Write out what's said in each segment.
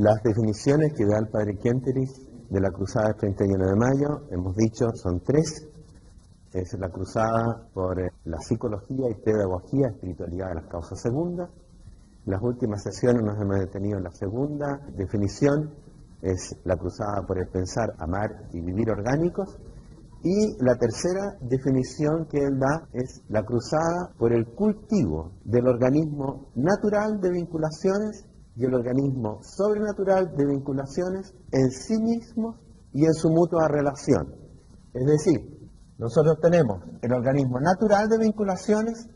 Las definiciones que da el padre Kentenich de la cruzada del 31 de mayo, hemos dicho, son tres. Es la cruzada por la psicología y pedagogía, espiritualidad de las causas segundas. Las últimas sesiones nos hemos detenido en la segunda definición, es la cruzada por el pensar, amar y vivir orgánicos. Y la tercera definición que él da es la cruzada por el cultivo del organismo natural de vinculaciones y el organismo sobrenatural de vinculaciones en sí mismos y en su mutua relación. Es decir, nosotros tenemos el organismo natural de vinculaciones.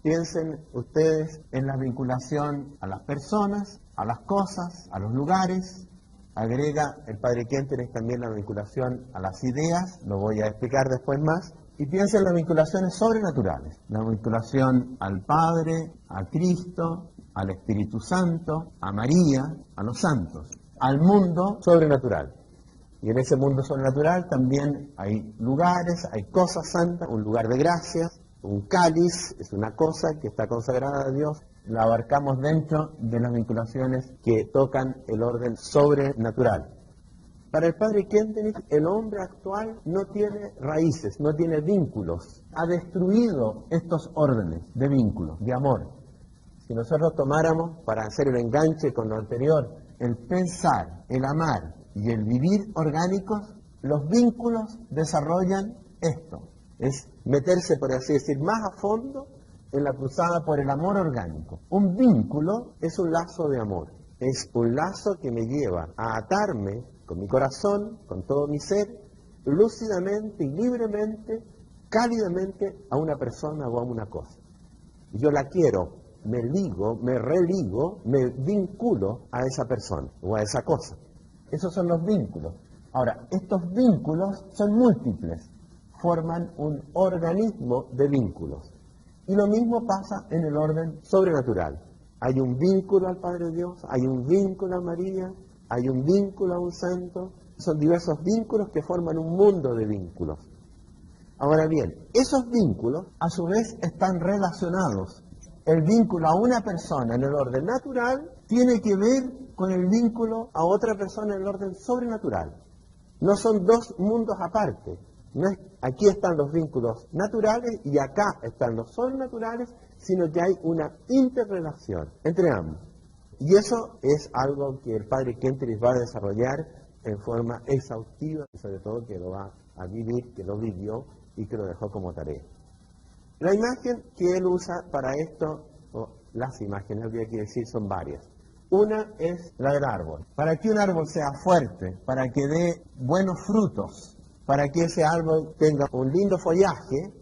Piensen ustedes en la vinculación a las personas, a las cosas, a los lugares. Agrega el padre Kentenich también la vinculación a las ideas, lo voy a explicar después más. Y piensen en las vinculaciones sobrenaturales, la vinculación al Padre, a Cristo, al Espíritu Santo, a María, a los santos, al mundo sobrenatural. Y en ese mundo sobrenatural también hay lugares, hay cosas santas, un lugar de gracias, un cáliz, es una cosa que está consagrada a Dios. La abarcamos dentro de las vinculaciones que tocan el orden sobrenatural. Para el padre Kentenich, el hombre actual no tiene raíces, no tiene vínculos. Ha destruido estos órdenes de vínculos, de amor. Si nosotros tomáramos, para hacer el enganche con lo anterior, el pensar, el amar y el vivir orgánicos, los vínculos desarrollan esto. Es meterse, por así decir, más a fondo en la cruzada por el amor orgánico. Un vínculo es un lazo de amor. Es un lazo que me lleva a atarme con mi corazón, con todo mi ser, lúcidamente y libremente, cálidamente a una persona o a una cosa. Yo la quiero, me ligo, me religo, me vinculo a esa persona o a esa cosa. Esos son los vínculos. Ahora, estos vínculos son múltiples, forman un organismo de vínculos. Y lo mismo pasa en el orden sobrenatural. Hay un vínculo al Padre Dios, hay un vínculo a María, hay un vínculo a un santo. Son diversos vínculos que forman un mundo de vínculos. Ahora bien, esos vínculos a su vez están relacionados. El vínculo a una persona en el orden natural tiene que ver con el vínculo a otra persona en el orden sobrenatural. No son dos mundos aparte. No es, aquí están los vínculos naturales y acá están los sobrenaturales, sino que hay una interrelación entre ambos. Y eso es algo que el padre Kentenich va a desarrollar en forma exhaustiva, y sobre todo que lo va a vivir, que lo vivió y que lo dejó como tarea. La imagen que él usa para esto, o las imágenes, habría que decir, son varias. Una es la del árbol. Para que un árbol sea fuerte, para que dé buenos frutos, para que ese árbol tenga un lindo follaje,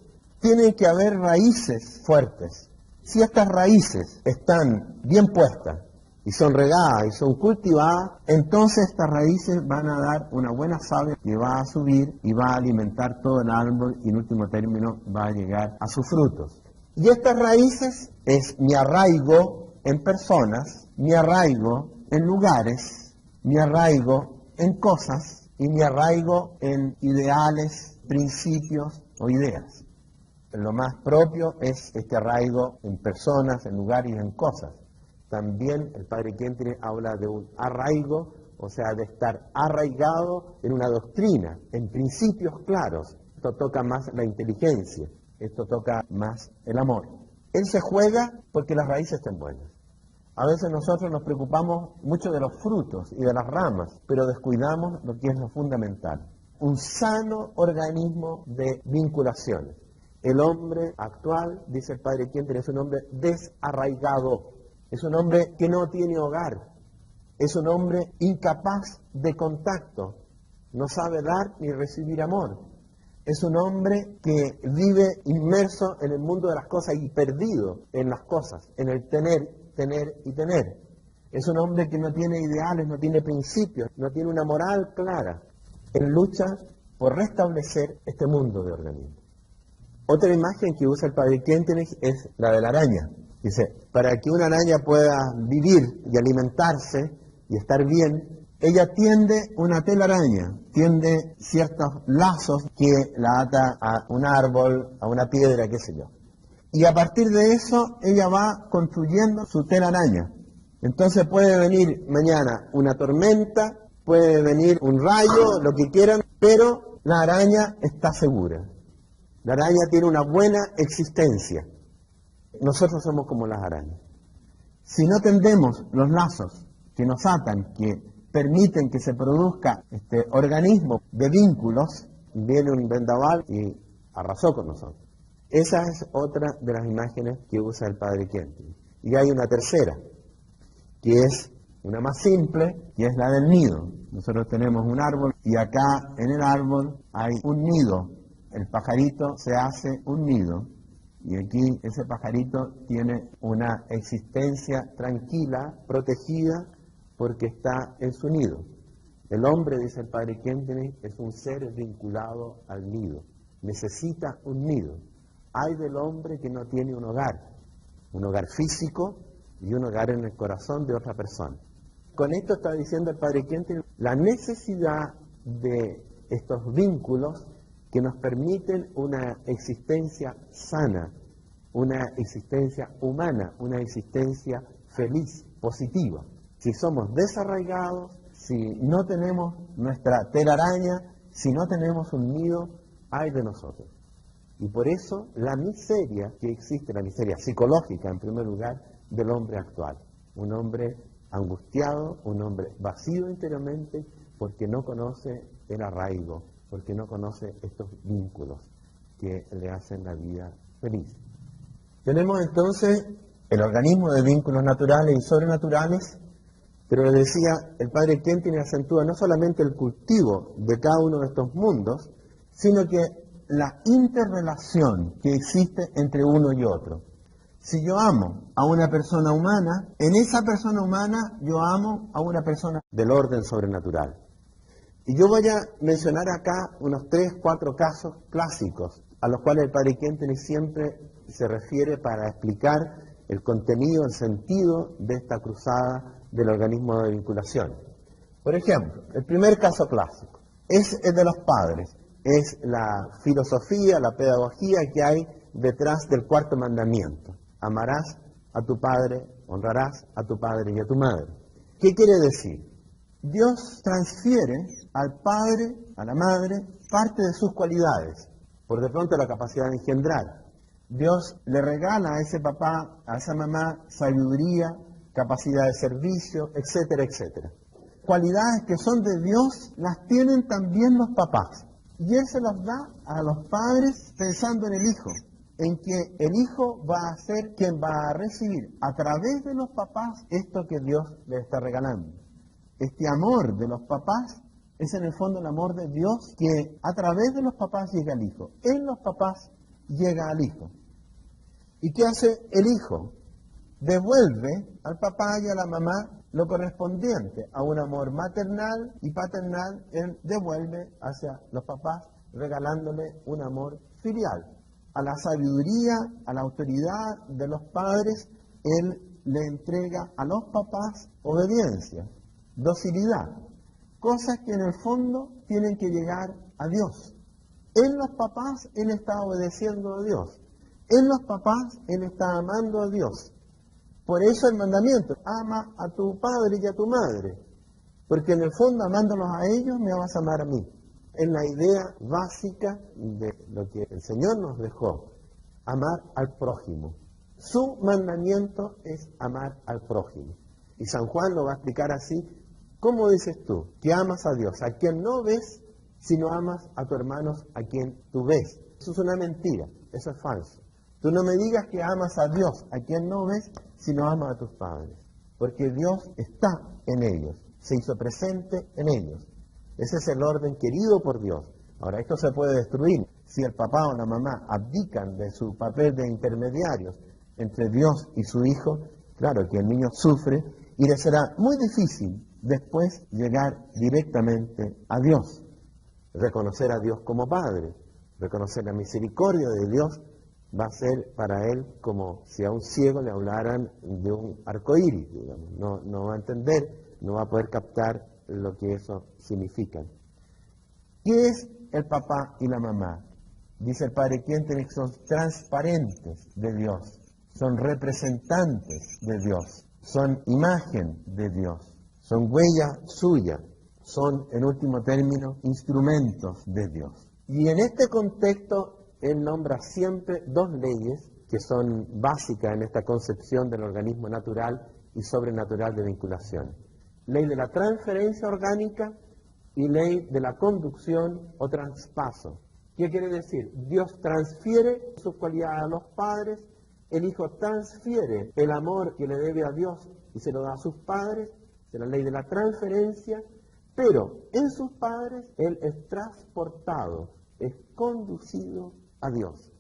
tienen que haber raíces fuertes. Si estas raíces están bien puestas y son regadas y son cultivadas, entonces estas raíces van a dar una buena savia que va a subir y va a alimentar todo el árbol y en último término va a llegar a sus frutos. Y estas raíces es mi arraigo en personas, mi arraigo en lugares, mi arraigo en cosas, y mi arraigo en ideales, principios o ideas. Lo más propio es este arraigo en personas, en lugares y en cosas. También el padre Kentenich habla de un arraigo, o sea, de estar arraigado en una doctrina, en principios claros. Esto toca más la inteligencia, esto toca más el amor. Él se juega porque las raíces estén buenas. A veces nosotros nos preocupamos mucho de los frutos y de las ramas, pero descuidamos lo que es lo fundamental. Un sano organismo de vinculaciones. El hombre actual, dice el padre Kentenich, es un hombre desarraigado. Es un hombre que no tiene hogar. Es un hombre incapaz de contacto. No sabe dar ni recibir amor. Es un hombre que vive inmerso en el mundo de las cosas y perdido en las cosas, en el tener y tener. Es un hombre que no tiene ideales, no tiene principios, no tiene una moral clara. Él lucha por restablecer este mundo de organismos. Otra imagen que usa el padre Kentenich es la de la araña. Dice, para que una araña pueda vivir y alimentarse y estar bien, ella tiende una telaraña, tiende ciertos lazos que la ata a un árbol, a una piedra, qué sé yo. Y a partir de eso, ella va construyendo su telaraña. Entonces puede venir mañana una tormenta, puede venir un rayo, lo que quieran, pero la araña está segura. La araña tiene una buena existencia. Nosotros somos como las arañas. Si no tendemos los lazos que nos atan, que permiten que se produzca este organismo de vínculos, viene un vendaval y arrasó con nosotros. Esa es otra de las imágenes que usa el padre Kentenich. Y hay una tercera, que es una más simple, que es la del nido. Nosotros tenemos un árbol y acá en el árbol hay un nido. El pajarito se hace un nido y aquí ese pajarito tiene una existencia tranquila, protegida, porque está en su nido. El hombre, dice el padre Kentenich, es un ser vinculado al nido. Necesita un nido. Hay del hombre que no tiene un hogar físico y un hogar en el corazón de otra persona. Con esto está diciendo el padre Kentenich la necesidad de estos vínculos que nos permiten una existencia sana, una existencia humana, una existencia feliz, positiva. Si somos desarraigados, si no tenemos nuestra telaraña, si no tenemos un nido, ay de nosotros. Y por eso la miseria que existe, la miseria psicológica en primer lugar, del hombre actual. Un hombre angustiado, un hombre vacío interiormente porque no conoce el arraigo, porque no conoce estos vínculos que le hacen la vida feliz. Tenemos entonces el organismo de vínculos naturales y sobrenaturales, pero le decía, el padre Kentenich acentúa no solamente el cultivo de cada uno de estos mundos, sino que la interrelación que existe entre uno y otro. Si yo amo a una persona humana, en esa persona humana yo amo a una persona del orden sobrenatural. Y yo voy a mencionar acá unos 3, 4 casos clásicos a los cuales el padre Kentenich siempre se refiere para explicar el contenido, el sentido de esta cruzada del organismo de vinculación. Por ejemplo, el primer caso clásico es el de los padres, es la filosofía, la pedagogía que hay detrás del cuarto mandamiento. Amarás a tu padre, honrarás a tu padre y a tu madre. ¿Qué quiere decir? Dios transfiere al padre, a la madre, parte de sus cualidades, por de pronto la capacidad de engendrar. Dios le regala a ese papá, a esa mamá, sabiduría, capacidad de servicio, etcétera, etcétera. Cualidades que son de Dios las tienen también los papás. Y Él se las da a los padres pensando en el hijo, en que el hijo va a ser quien va a recibir a través de los papás esto que Dios le está regalando. Este amor de los papás es en el fondo el amor de Dios que a través de los papás llega al hijo. En los papás llega al hijo. ¿Y qué hace el hijo? Devuelve al papá y a la mamá lo correspondiente a un amor maternal y paternal. Él devuelve hacia los papás regalándole un amor filial. A la sabiduría, a la autoridad de los padres, él le entrega a los papás obediencia, docilidad, cosas que en el fondo tienen que llegar a Dios. En los papás él está obedeciendo a Dios. En los papás él está amando a Dios. Por eso el mandamiento, ama a tu padre y a tu madre, porque en el fondo amándolos a ellos me vas a amar a mí. Es la idea básica de lo que el Señor nos dejó, amar al prójimo. Su mandamiento es amar al prójimo. Y San Juan lo va a explicar así. ¿Cómo dices tú que amas a Dios? A quien no ves, sino amas a tus hermanos a quien tú ves. Eso es una mentira, eso es falso. Tú no me digas que amas a Dios a quien no ves, sino amas a tus padres. Porque Dios está en ellos, se hizo presente en ellos. Ese es el orden querido por Dios. Ahora, esto se puede destruir si el papá o la mamá abdican de su papel de intermediarios entre Dios y su hijo. Claro que el niño sufre y le será muy difícil después llegar directamente a Dios. Reconocer a Dios como Padre, reconocer la misericordia de Dios, va a ser para él como si a un ciego le hablaran de un arco iris, digamos. No va a entender, no va a poder captar lo que eso significa. ¿Qué es el papá y la mamá? Dice el padre Kentenich, son transparentes de Dios, son representantes de Dios. son imagen de Dios, son huella suya, son, en último término, instrumentos de Dios. Y en este contexto, Él nombra siempre dos leyes que son básicas en esta concepción del organismo natural y sobrenatural de vinculaciones. Ley de la transferencia orgánica y ley de la conducción o traspaso. ¿Qué quiere decir? Dios transfiere sus cualidades a los padres, el Hijo transfiere el amor que le debe a Dios y se lo da a sus padres, de la ley de la transferencia, pero en sus padres Él es transportado, es conducido a Dios.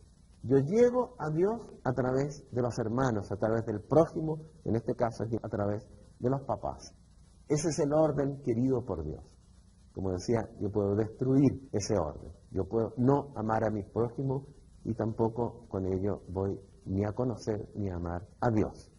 Yo llego a Dios a través de los hermanos, a través del prójimo, en este caso a través de los papás. Ese es el orden querido por Dios. Como decía, yo puedo destruir ese orden. Yo puedo no amar a mi prójimo y tampoco con ello voy ni a conocer ni a amar a Dios.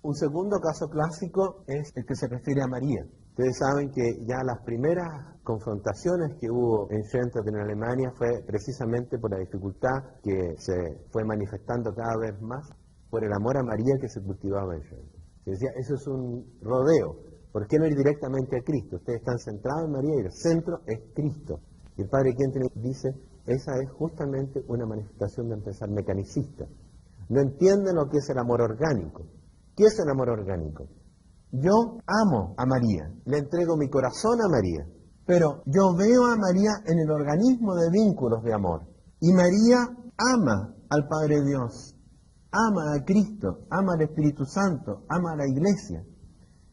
Un segundo caso clásico es el que se refiere a María. Ustedes saben que ya las primeras confrontaciones que hubo en Schengen, en Alemania, fue precisamente por la dificultad que se fue manifestando cada vez más por el amor a María que se cultivaba en Schengen. Se decía, eso es un rodeo. ¿Por qué no ir directamente a Cristo? Ustedes están centrados en María y el centro es Cristo. Y el padre Kentenich dice, esa es justamente una manifestación de empezar mecanicista. No entienden lo que es el amor orgánico. ¿Qué es el amor orgánico? Yo amo a María, le entrego mi corazón a María, pero yo veo a María en el organismo de vínculos de amor. Y María ama al Padre Dios, ama a Cristo, ama al Espíritu Santo, ama a la Iglesia.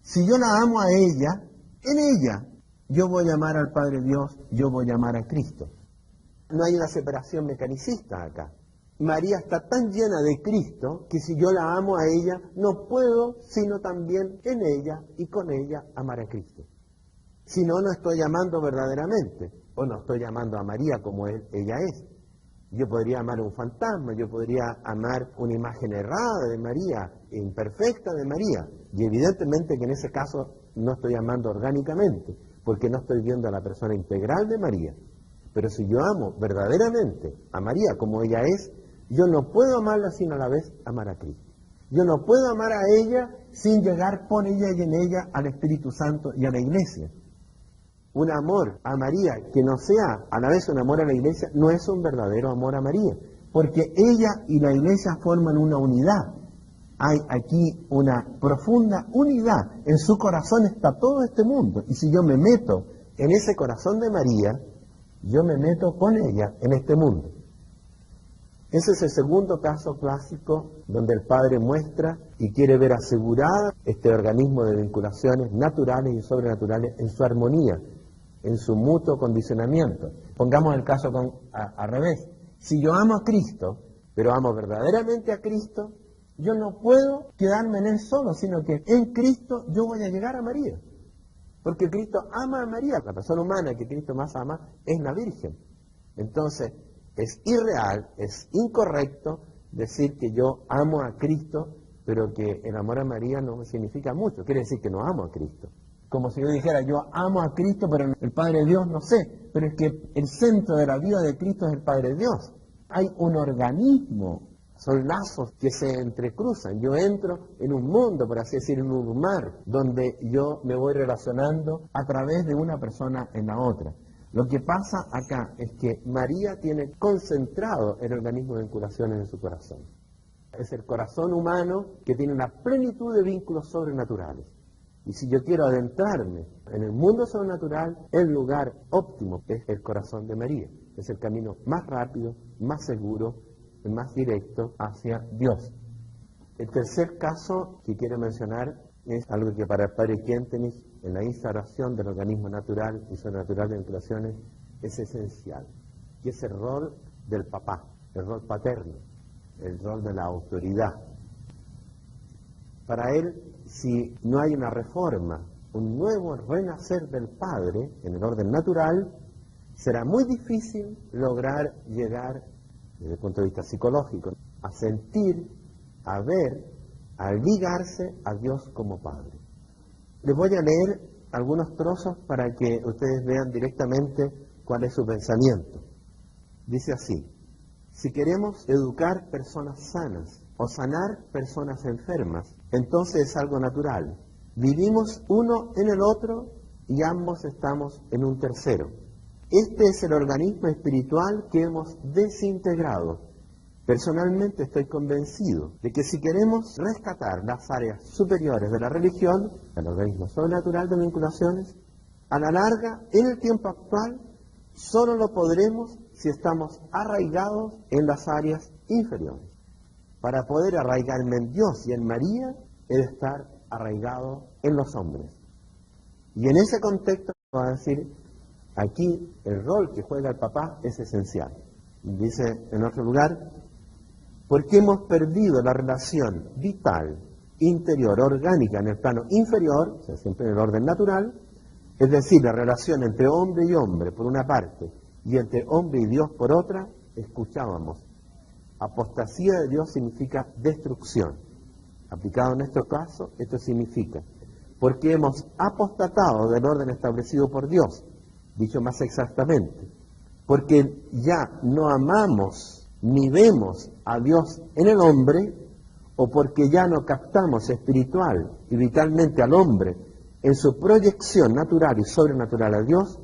Si yo la amo a ella, en ella yo voy a amar al Padre Dios, yo voy a amar a Cristo. No hay una separación mecanicista acá. María está tan llena de Cristo que si yo la amo a ella, no puedo sino también en ella y con ella amar a Cristo. Si no, no estoy amando verdaderamente, o no estoy amando a María como ella es. Yo podría amar un fantasma, yo podría amar una imagen errada de María, imperfecta de María, y evidentemente que en ese caso no estoy amando orgánicamente, porque no estoy viendo a la persona integral de María. Pero si yo amo verdaderamente a María como ella es, yo no puedo amarla sin a la vez amar a Cristo. Yo no puedo amar a ella sin llegar por ella y en ella al Espíritu Santo y a la Iglesia. Un amor a María que no sea a la vez un amor a la Iglesia no es un verdadero amor a María, porque ella y la Iglesia forman una unidad. Hay aquí una profunda unidad. En su corazón está todo este mundo. Y si yo me meto en ese corazón de María, yo me meto con ella en este mundo. Ese es el segundo caso clásico donde el Padre muestra y quiere ver asegurada este organismo de vinculaciones naturales y sobrenaturales en su armonía, en su mutuo condicionamiento. Pongamos el caso al revés. Si yo amo a Cristo, pero amo verdaderamente a Cristo, yo no puedo quedarme en Él solo, sino que en Cristo yo voy a llegar a María. Porque Cristo ama a María. La persona humana que Cristo más ama es la Virgen. Entonces, es irreal, es incorrecto decir que yo amo a Cristo, pero que el amor a María no significa mucho. Quiere decir que no amo a Cristo. Como si yo dijera, yo amo a Cristo, pero el Padre Dios no sé. Pero es que el centro de la vida de Cristo es el Padre Dios. Hay un organismo, son lazos que se entrecruzan. Yo entro en un mundo, por así decir, en un mar, donde yo me voy relacionando a través de una persona en la otra. Lo que pasa acá es que María tiene concentrado el organismo de vinculaciones en su corazón. Es el corazón humano que tiene una plenitud de vínculos sobrenaturales. Y si yo quiero adentrarme en el mundo sobrenatural, el lugar óptimo es el corazón de María. Es el camino más rápido, más seguro, más directo hacia Dios. El tercer caso que quiero mencionar es algo que para el padre Kentenich, en la instauración del organismo natural y sobrenatural de vinculaciones, es esencial, que es el rol del papá, el rol paterno, el rol de la autoridad. Para él, si no hay una reforma, un nuevo renacer del padre en el orden natural, será muy difícil lograr llegar, desde el punto de vista psicológico, a sentir, a ver, a ligarse a Dios como Padre. Les voy a leer algunos trozos para que ustedes vean directamente cuál es su pensamiento. Dice así: si queremos educar personas sanas o sanar personas enfermas, entonces es algo natural. Vivimos uno en el otro y ambos estamos en un tercero. Este es el organismo espiritual que hemos desintegrado. Personalmente estoy convencido de que si queremos rescatar las áreas superiores de la religión, el organismo sobrenatural de vinculaciones, a la larga, en el tiempo actual, solo lo podremos si estamos arraigados en las áreas inferiores. Para poder arraigarme en Dios y en María, he de estar arraigado en los hombres. Y en ese contexto, voy a decir, aquí el rol que juega el papá es esencial. Dice en otro lugar, porque hemos perdido la relación vital, interior, orgánica en el plano inferior, o sea, siempre en el orden natural, es decir, la relación entre hombre y hombre por una parte y entre hombre y Dios por otra, escuchábamos. Apostasía de Dios significa destrucción. Aplicado en nuestro caso, esto significa, porque hemos apostatado del orden establecido por Dios, dicho más exactamente, porque ya no amamos ni vemos a Dios en el hombre, o porque ya no captamos espiritual y vitalmente al hombre en su proyección natural y sobrenatural a Dios,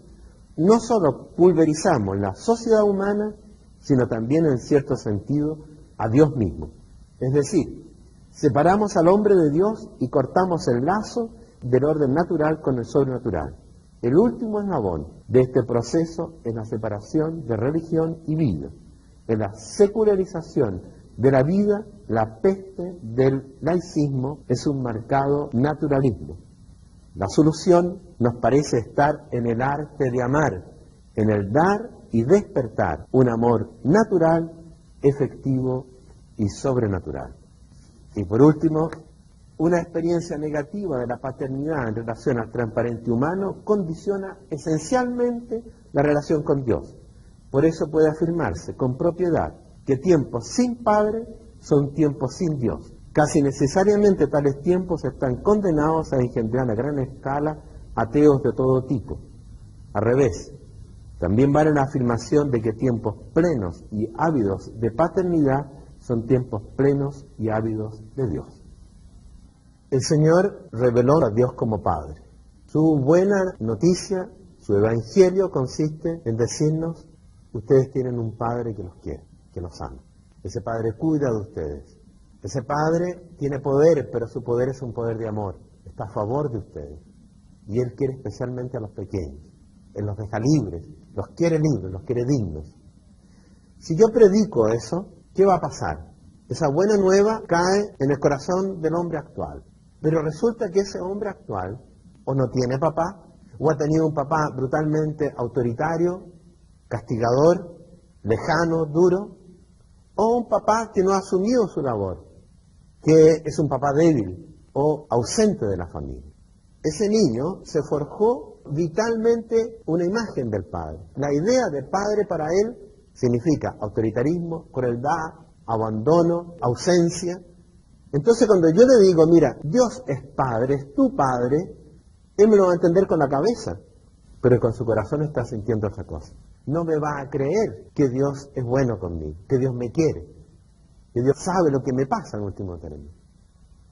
no solo pulverizamos la sociedad humana, sino también en cierto sentido a Dios mismo. Es decir, separamos al hombre de Dios y cortamos el lazo del orden natural con el sobrenatural. El último eslabón de este proceso es la separación de religión y vida. En la secularización de la vida, la peste del laicismo es un marcado naturalismo. La solución nos parece estar en el arte de amar, en el dar y despertar un amor natural, efectivo y sobrenatural. Y por último, una experiencia negativa de la paternidad en relación al transparente humano condiciona esencialmente la relación con Dios. Por eso puede afirmarse con propiedad que tiempos sin Padre son tiempos sin Dios. Casi necesariamente tales tiempos están condenados a engendrar a gran escala ateos de todo tipo. Al revés, también vale la afirmación de que tiempos plenos y ávidos de paternidad son tiempos plenos y ávidos de Dios. El Señor reveló a Dios como Padre. Su buena noticia, su evangelio consiste en decirnos, ustedes tienen un Padre que los quiere, que los ama. Ese Padre cuida de ustedes. Ese Padre tiene poder, pero su poder es un poder de amor. Está a favor de ustedes. Y Él quiere especialmente a los pequeños. Él los deja libres, los quiere libres, los quiere dignos. Si yo predico eso, ¿qué va a pasar? Esa buena nueva cae en el corazón del hombre actual. Pero resulta que ese hombre actual o no tiene papá, o ha tenido un papá brutalmente autoritario, castigador, lejano, duro, o un papá que no ha asumido su labor, que es un papá débil o ausente de la familia. Ese niño se forjó vitalmente una imagen del padre. La idea de padre para él significa autoritarismo, crueldad, abandono, ausencia. Entonces cuando yo le digo, mira, Dios es padre, es tu padre, él me lo va a entender con la cabeza, pero con su corazón está sintiendo otra cosa. No me va a creer que Dios es bueno conmigo, que Dios me quiere, que Dios sabe lo que me pasa en último término,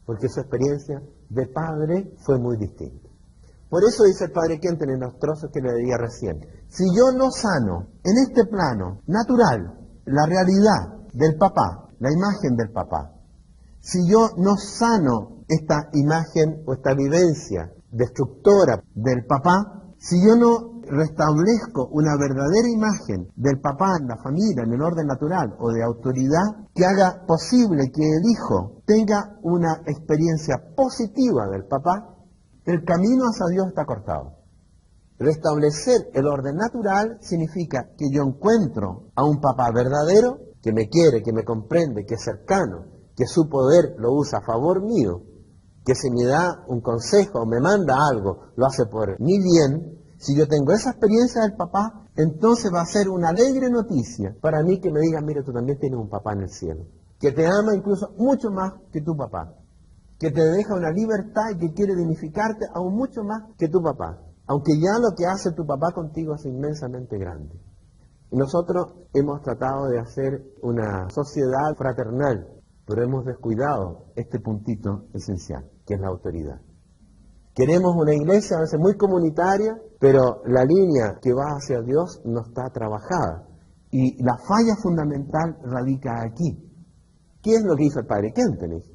porque su experiencia de padre fue muy distinta. Por eso dice el padre Kenton en los trozos que le leía recién, si yo no sano en este plano natural la realidad del papá, la imagen del papá, si yo no sano esta imagen o esta vivencia destructora del papá, si yo no restablezco una verdadera imagen del papá en la familia, en el orden natural o de autoridad, que haga posible que el hijo tenga una experiencia positiva del papá, el camino hacia Dios está cortado. Restablecer el orden natural significa que yo encuentro a un papá verdadero, que me quiere, que me comprende, que es cercano, que su poder lo usa a favor mío, que si me da un consejo o me manda algo, lo hace por mi bien. Si yo tengo esa experiencia del papá, entonces va a ser una alegre noticia para mí que me digan, mira, tú también tienes un papá en el cielo, que te ama incluso mucho más que tu papá, que te deja una libertad y que quiere dignificarte aún mucho más que tu papá, aunque ya lo que hace tu papá contigo es inmensamente grande. Y nosotros hemos tratado de hacer una sociedad fraternal, pero hemos descuidado este puntito esencial, que es la autoridad. Queremos una iglesia a veces muy comunitaria, pero la línea que va hacia Dios no está trabajada. Y la falla fundamental radica aquí. ¿Qué es lo que hizo el padre Kentenich?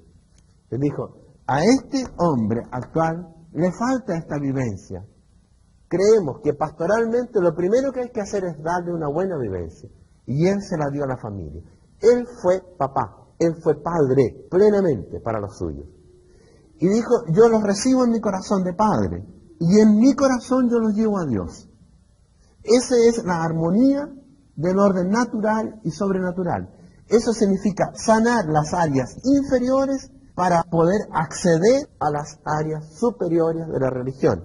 Él dijo, a este hombre actual le falta esta vivencia. Creemos que pastoralmente lo primero que hay que hacer es darle una buena vivencia. Y él se la dio a la familia. Él fue papá, él fue padre plenamente para los suyos. Y dijo, yo los recibo en mi corazón de padre. Y en mi corazón yo los llevo a Dios. Esa es la armonía del orden natural y sobrenatural. Eso significa sanar las áreas inferiores para poder acceder a las áreas superiores de la religión.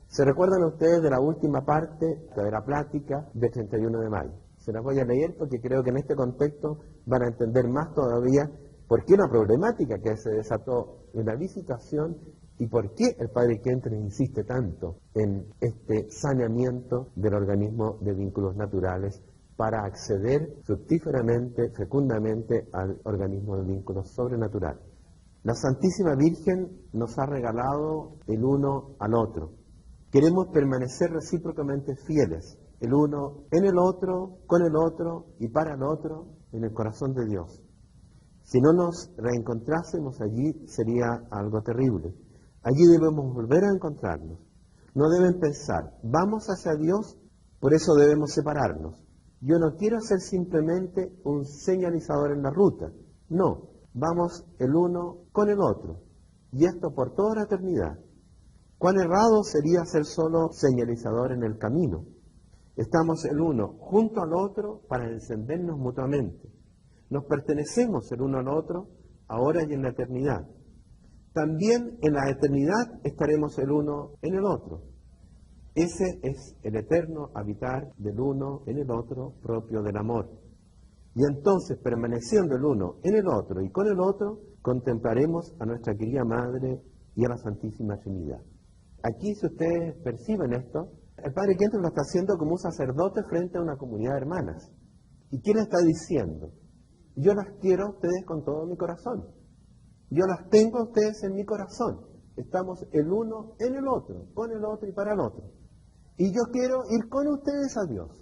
¿Se recuerdan ustedes de la última parte de la plática del 31 de mayo? Se las voy a leer porque creo que en este contexto van a entender más todavía por qué una problemática que se desató en la visitación y por qué el padre Kentenich insiste tanto en este saneamiento del organismo de vínculos naturales para acceder fructíferamente, fecundamente al organismo de vínculos sobrenaturales. La Santísima Virgen nos ha regalado el uno al otro. Queremos permanecer recíprocamente fieles, el uno en el otro, con el otro y para el otro, en el corazón de Dios. Si no nos reencontrásemos allí, sería algo terrible. Allí debemos volver a encontrarnos. No deben pensar, vamos hacia Dios, por eso debemos separarnos. Yo no quiero ser simplemente un señalizador en la ruta. No, vamos el uno con el otro. Y esto por toda la eternidad. Cuán errado sería ser solo señalizador en el camino. Estamos el uno junto al otro para encendernos mutuamente. Nos pertenecemos el uno al otro ahora y en la eternidad. También en la eternidad estaremos el uno en el otro. Ese es el eterno habitar del uno en el otro propio del amor. Y entonces, permaneciendo el uno en el otro y con el otro, contemplaremos a nuestra querida Madre y a la Santísima Trinidad. Aquí, si ustedes perciben esto, el padre Kentenich lo está haciendo como un sacerdote frente a una comunidad de hermanas. ¿Y qué le está diciendo? Yo las quiero a ustedes con todo mi corazón. Yo las tengo a ustedes en mi corazón. Estamos el uno en el otro, con el otro y para el otro. Y yo quiero ir con ustedes a Dios.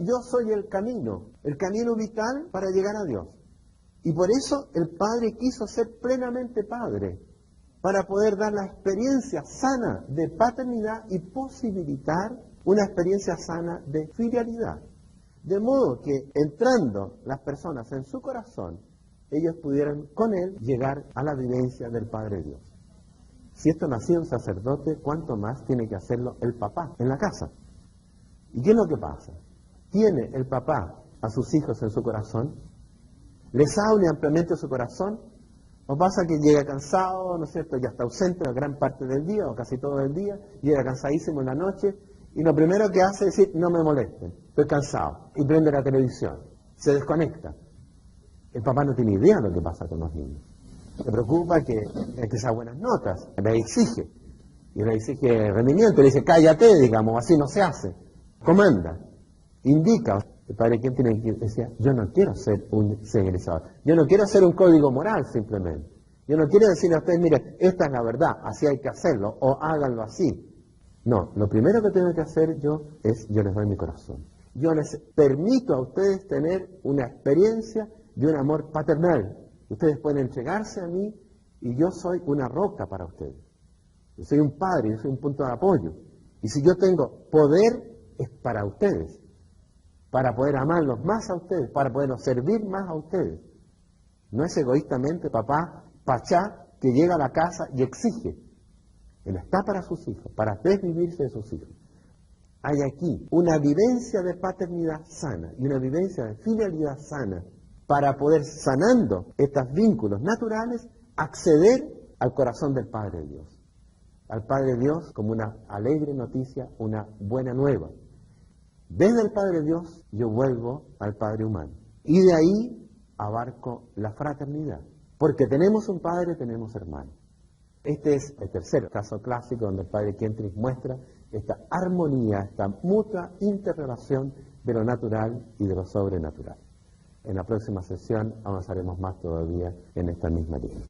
Yo soy el camino vital para llegar a Dios. Y por eso el Padre quiso ser plenamente Padre, para poder dar la experiencia sana de paternidad y posibilitar una experiencia sana de filialidad. De modo que entrando las personas en su corazón, ellos pudieran con él llegar a la vivencia del Padre Dios. Si esto nació un sacerdote, ¿cuánto más tiene que hacerlo el papá en la casa? ¿Y qué es lo que pasa? ¿Tiene el papá a sus hijos en su corazón? ¿Les abre ampliamente su corazón? ¿O pasa que llega cansado, ¿no es cierto?, ya está ausente la gran parte del día o casi todo el día, llega cansadísimo en la noche y lo primero que hace es decir, no me molesten, estoy cansado, y prende la televisión, se desconecta. El papá no tiene idea de lo que pasa con los niños. Se preocupa que sea buenas notas, le exige, y le exige rendimiento, le dice cállate, digamos, así no se hace, comanda, indica. El padre Kentenich decía, yo no quiero ser un señalizador, yo no quiero ser un código moral simplemente, yo no quiero decirle a ustedes, mire, esta es la verdad, así hay que hacerlo, o háganlo así. No, lo primero que tengo que hacer yo les doy mi corazón. Yo les permito a ustedes tener una experiencia de un amor paternal. Ustedes pueden entregarse a mí y yo soy una roca para ustedes. Yo soy un padre, yo soy un punto de apoyo. Y si yo tengo poder, es para ustedes. Para poder amarlos más a ustedes, para poderlos servir más a ustedes. No es egoístamente papá pachá que llega a la casa y exige. Él está para sus hijos, para desvivirse de sus hijos. Hay aquí una vivencia de paternidad sana y una vivencia de filialidad sana para poder, sanando estos vínculos naturales, acceder al corazón del Padre Dios. Al Padre Dios como una alegre noticia, una buena nueva. Desde el Padre Dios yo vuelvo al Padre humano. Y de ahí abarco la fraternidad. Porque tenemos un Padre, tenemos hermanos. Este es el tercer caso clásico donde el padre Kentenich muestra esta armonía, esta mutua interrelación de lo natural y de lo sobrenatural. En la próxima sesión avanzaremos más todavía en esta misma línea.